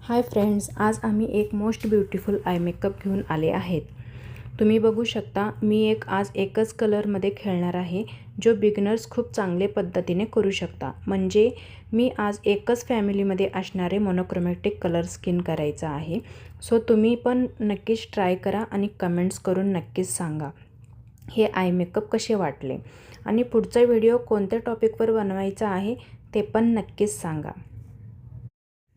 Hi friends, आज आम्ही एक मोस्ट ब्युटिफुल आय मेकअप घेऊन आले आहेत। तुम्ही बघू शकता, मी आज एकच कलरमध्ये खेळणार आहे, जो बिगिनर्स खूप चांगले पद्धतीने करू शकता। म्हणजे मी आज एकच फॅमिलीमध्ये असणारे मोनोक्रोमॅटिक कलर स्किन करायचा आहे। सो तुम्ही पण नक्कीच ट्राय करा आणि कमेंट्स करून नक्कीच सांगा हे आय मेकअप कसे वाटले आणि पुढचा व्हिडिओ कोणत्या टॉपिकवर बनवायचा आहे ते पण नक्कीच सांगा।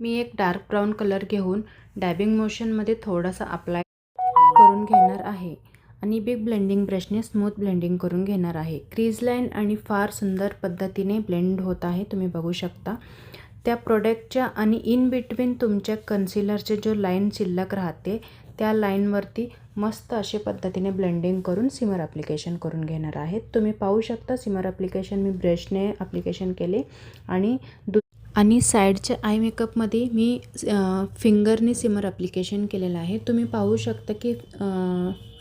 मी एक डार्क ब्राउन कलर घेऊन डॅबिंग मोशनमध्ये थोडासा अप्लाय करून घेणार आहे आणि बिग ब्लेंडिंग ब्रशने स्मूथ ब्लेंडिंग करून घेणार आहे। क्रीज लाईन आणि फार सुंदर पद्धतीने ब्लेंड होत आहे, तुम्ही बघू शकता। त्या प्रोडक्टच्या आणि इन बिटवीन तुमच्या कन्सिलरचे जो लाईन शिल्लक राहते त्या लाईनवरती मस्त अशा पद्धतीने ब्लेंडिंग करून सिमर ॲप्लिकेशन करून घेणार आहे। तुम्ही पाहू शकता, सिमर ॲप्लिकेशन मी ब्रशने ॲप्लिकेशन केले आणि साईडच्या आय मेकअपमध्ये मी फिंगरने सिमर ॲप्लिकेशन केलेलं आहे। तुम्ही पाहू शकता की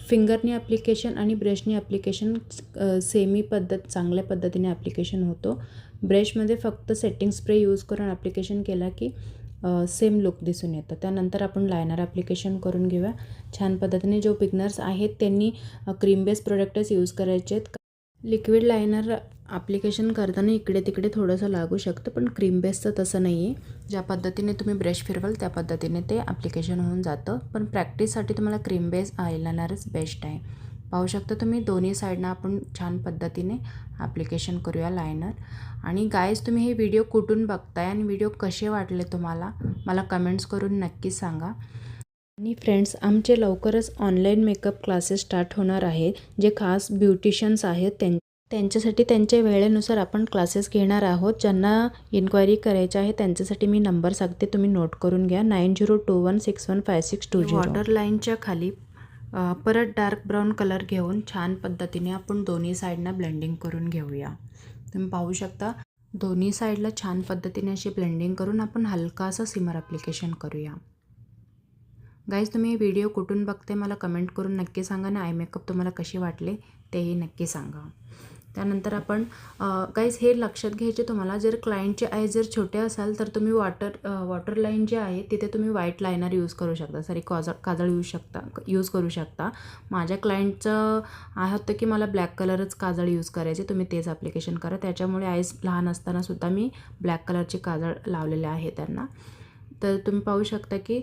फिंगरने ॲप्लिकेशन आणि ब्रशने ॲप्लिकेशन सेमी पद्धत चांगल्या पद्धतीने ॲप्लिकेशन होतो। ब्रशमध्ये फक्त सेटिंग स्प्रे यूज करून ॲप्लिकेशन केला की सेम लुक दिसून येतं। त्यानंतर आपण लायनर ॲप्लिकेशन करून घेऊया छान पद्धतीने। जो बिगनर्स आहेत त्यांनी क्रीम बेस प्रोडक्टच यूज करायचे आहेत। लिक्विड लायनर ॲप्लिकेशन करताना इकडे तिकडे थोडंसं लागू शकतं, पण क्रीम बेसचं तसं नाही आहे। ज्या पद्धतीने तुम्ही ब्रश फिरवाल त्या पद्धतीने ते ॲप्लिकेशन होऊन जातं, पण प्रॅक्टिससाठी तुम्हाला क्रीम बेस आयलाइनरच बेस्ट आहे। पाहू शकता तुम्ही दोन्ही साईडनं आपण छान पद्धतीने ॲप्लिकेशन करूया लायनर। आणि गाईज, तुम्ही हे व्हिडिओ कुठून बघताय आणि व्हिडिओ कसे वाटले तुम्हाला मला कमेंट्स करून नक्की सांगा। आणि फ्रेंड्स, आमचे लवकरच ऑनलाईन मेकअप क्लासेस स्टार्ट होणार आहेत, जे खास ब्युटिशियन्स आहेत त्यांच्यासाठी त्यांच्या वेळेनुसार आपण क्लासेस घेणार आहोत। ज्यांना इन्क्वायरी करायची आहे त्यांच्यासाठी मी नंबर सांगते, तुम्ही नोट करून घ्या 9021615620। वॉटर लाईनच्या खाली परत डार्क ब्राऊन कलर घेऊन छान पद्धतीने आपण दोन्ही साईडना ब्लेंडिंग करून घेऊया। तुम्ही पाहू शकता दोन्ही साईडला छान पद्धतीने अशी ब्लेंडिंग करून आपण हलकासा सिमर ॲप्लिकेशन करूया। गाईज, तुम्ही व्हिडिओ कुठून बघते मला कमेंट करून नक्की सांगा आणि आय मेकअप तुम्हाला कसे वाटले तेही नक्की सांगा। त्यानंतर आपण गाईज हे लक्षात घ्यायचे तुम्हाला, जर क्लायंटचे आय जर छोटे असाल तर तुम्ही वॉटर लाईन जे आहे तिथे तुम्ही व्हाईट लायनर यूज करू शकता, काजळ यूज करू शकता। माझ्या क्लायंटचं आहे होतं की मला ब्लॅक कलरच काजळ यूज करायचे, तुम्ही तेच ॲप्लिकेशन करा। त्याच्यामुळे आईज लहान असतानासुद्धा मी ब्लॅक कलरचे काजळ लावलेले आहे त्यांना। तर तुम्ही पाहू शकता की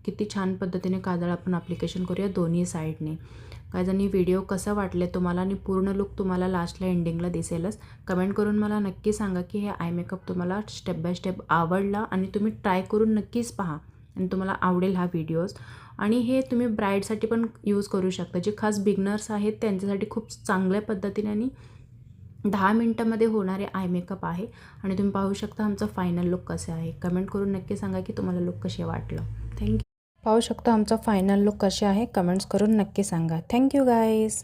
किती छान पद्धतीने काजळ आपण ॲप्लिकेशन करूया दोन्ही साईडने। काय जणी व्हिडिओ कसा वाटले तुम्हाला आणि पूर्ण लुक तुम्हाला लास्टला एंडिंगला दिसेलच। कमेंट करून मला नक्की सांगा की हे आय मेकअप तुम्हाला स्टेप बाय स्टेप आवडला आणि तुम्ही ट्राय करून नक्कीच पहा आणि तुम्हाला आवडेल हा व्हिडिओज। आणि हे तुम्ही ब्राईडसाठी पण यूज करू शकता, जे खास बिगनर्स आहेत त्यांच्यासाठी खूप चांगल्या पद्धतीने आणि 10 मिनटामध्ये होणारे आय मेकअप आहे। आणि तुम्ही पाहू शकता आमचं फायनल लुक कसे आहे। कमेंट करून नक्की सांगा की तुम्हाला लुक कसे वाटलं। थँक्यू। पाहू शकता आमचा फायनल लुक कसे आहे, कमेंट्स करून नक्की सांगा। Thank you guys.